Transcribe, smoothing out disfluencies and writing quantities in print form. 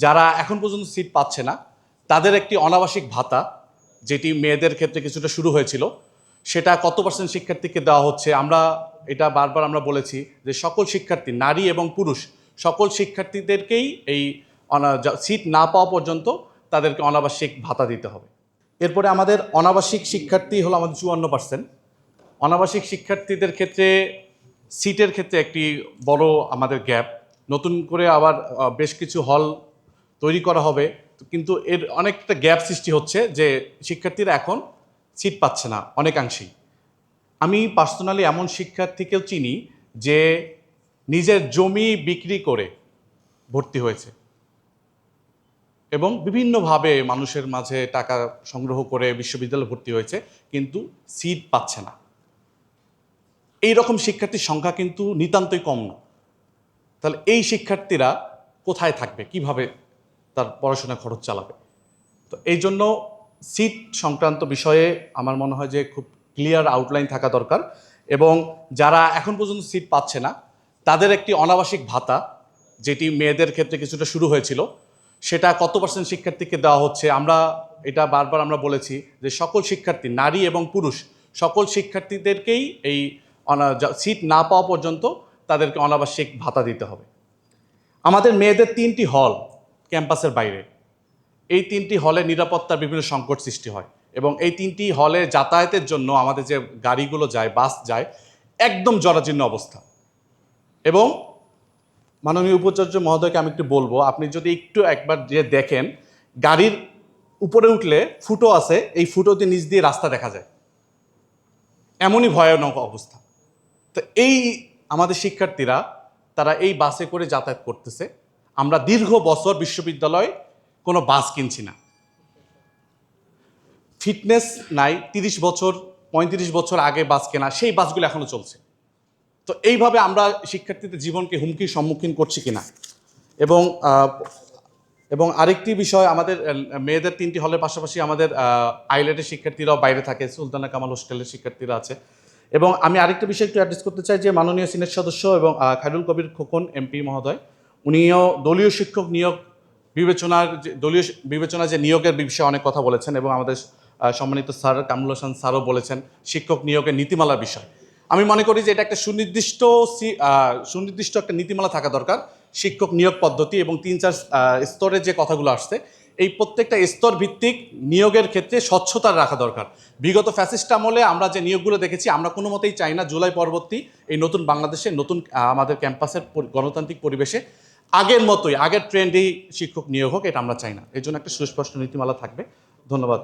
যারা এখন পর্যন্ত সিট পাচ্ছে না তাদের একটি অনাবাসিক ভাতা, যেটি মেয়েদের ক্ষেত্রে কিছুটা শুরু হয়েছিল, সেটা কত পার্সেন্ট শিক্ষার্থীকে দেওয়া হচ্ছে। আমরা এটা বারবার আমরা বলেছি যে সকল শিক্ষার্থী, নারী এবং পুরুষ সকল শিক্ষার্থীদেরকেই এই সিট না পাওয়া পর্যন্ত তাদেরকে অনাবাসিক ভাতা দিতে হবে। এরপরে আমাদের অনাবাসিক শিক্ষার্থী হলো আমাদের 54%। অনাবাসিক শিক্ষার্থীদের ক্ষেত্রে সিটের ক্ষেত্রে একটি বড় আমাদের গ্যাপ। নতুন করে আবার বেশ কিছু হল তৈরি করা হবে, কিন্তু এর অনেকটা গ্যাপ সৃষ্টি হচ্ছে যে শিক্ষার্থীরা এখন সিট পাচ্ছে না অনেকাংশেই। আমি পার্সোনালি এমন শিক্ষার্থীকেও চিনি যে নিজের জমি বিক্রি করে ভর্তি হয়েছে এবং বিভিন্নভাবে মানুষের মাঝে টাকা সংগ্রহ করে বিশ্ববিদ্যালয়ে ভর্তি হয়েছে, কিন্তু সিট পাচ্ছে না। এই রকম শিক্ষার্থীর সংখ্যা কিন্তু নিতান্তই কম না। তাহলে এই শিক্ষার্থীরা কোথায় থাকবে, কিভাবে তার পড়াশোনা খরচ চালাবে? তো এই জন্য সিট সংক্রান্ত বিষয়ে আমার মনে হয় যে খুব ক্লিয়ার আউটলাইন থাকা দরকার, এবং যারা এখন পর্যন্ত সিট পাচ্ছে না তাদের একটি অনাবাসিক ভাতা, যেটি মেয়েদের ক্ষেত্রে কিছুটা শুরু হয়েছিল, সেটা কত পার্সেন্ট শিক্ষার্থীকে দেওয়া হচ্ছে। আমরা এটা বারবার আমরা বলেছি যে সকল শিক্ষার্থী, নারী এবং পুরুষ সকল শিক্ষার্থীদেরকেই এই সিট না পাওয়া পর্যন্ত তাদেরকে অনাবাসিক ভাতা দিতে হবে। আমাদের মেয়েদের 3টি হল ক্যাম্পাসের বাইরে, এই 3টি হলে নিরাপত্তার বিভিন্ন সংকট সৃষ্টি হয়, এবং এই 3টি হলে যাতায়াতের জন্য আমাদের যে গাড়িগুলো যায়, বাস যায়, একদম জরাজীর্ণ অবস্থা। এবং মাননীয় উপাচার্য মহোদয়কে আমি একটু বলবো, আপনি যদি একটু একবার যে দেখেন, গাড়ির উপরে উঠলে ফুটো আছে, এই ফুটো দিয়ে নিচ দিয়ে রাস্তা দেখা যায়, এমনই ভয়ানক অবস্থা। তো এই আমাদের শিক্ষার্থীরা তারা এই বাসে করে যাতায়াত করতেছে। আমরা দীর্ঘ বছর বিশ্ববিদ্যালয়ে কোনো বাস কিনছি না, ফিটনেস নাই, 30 বছর 35 বছর আগে বাস কেনা, সেই বাসগুলো এখনো চলছে। তো এইভাবে আমরা শিক্ষার্থীদের জীবনকে হুমকির সম্মুখীন করছি কিনা। এবং এবং আরেকটি বিষয়, আমাদের মেয়েদের 3টি হলের পাশাপাশি আমাদের আইলেটের শিক্ষার্থীরাও বাইরে থাকে, সুলতানা কামাল হোস্টেলের শিক্ষার্থীরা আছে। এবং আমি আরেকটা বিষয় একটু অ্যাড্রেস করতে চাই যে মাননীয় সিনেট সদস্য এবং খায়রুল কবির খোকন এমপি মহোদয়, উনিও দলীয় শিক্ষক নিয়োগ দলীয় বিবেচনা যে নিয়োগের বিষয়ে অনেক কথা বলেছেন, এবং আমাদের সম্মানিত স্যার কামরুল হাসান স্যারও বলেছেন শিক্ষক নিয়োগের নীতিমালার বিষয়। আমি মনে করি যে এটা একটা সুনির্দিষ্ট একটা নীতিমালা থাকা দরকার, শিক্ষক নিয়োগ পদ্ধতি, এবং 3-4 স্তরে যে কথাগুলো আসছে, এই প্রত্যেকটা স্তর ভিত্তিক নিয়োগের ক্ষেত্রে স্বচ্ছতা রাখা দরকার। বিগত ফ্যাসিস্ট আমলে আমরা যে নিয়োগগুলো দেখেছি, আমরা কোনো মতেই চাই না জুলাই পরবর্তী এই নতুন বাংলাদেশে, নতুন আমাদের ক্যাম্পাসের গণতান্ত্রিক পরিবেশে আগের মতোই, আগের ট্রেন্ডেই শিক্ষক নিয়োগ হোক, এটা আমরা চাই না। এই জন্য একটা সুস্পষ্ট নীতিমালা থাকবে। ধন্যবাদ।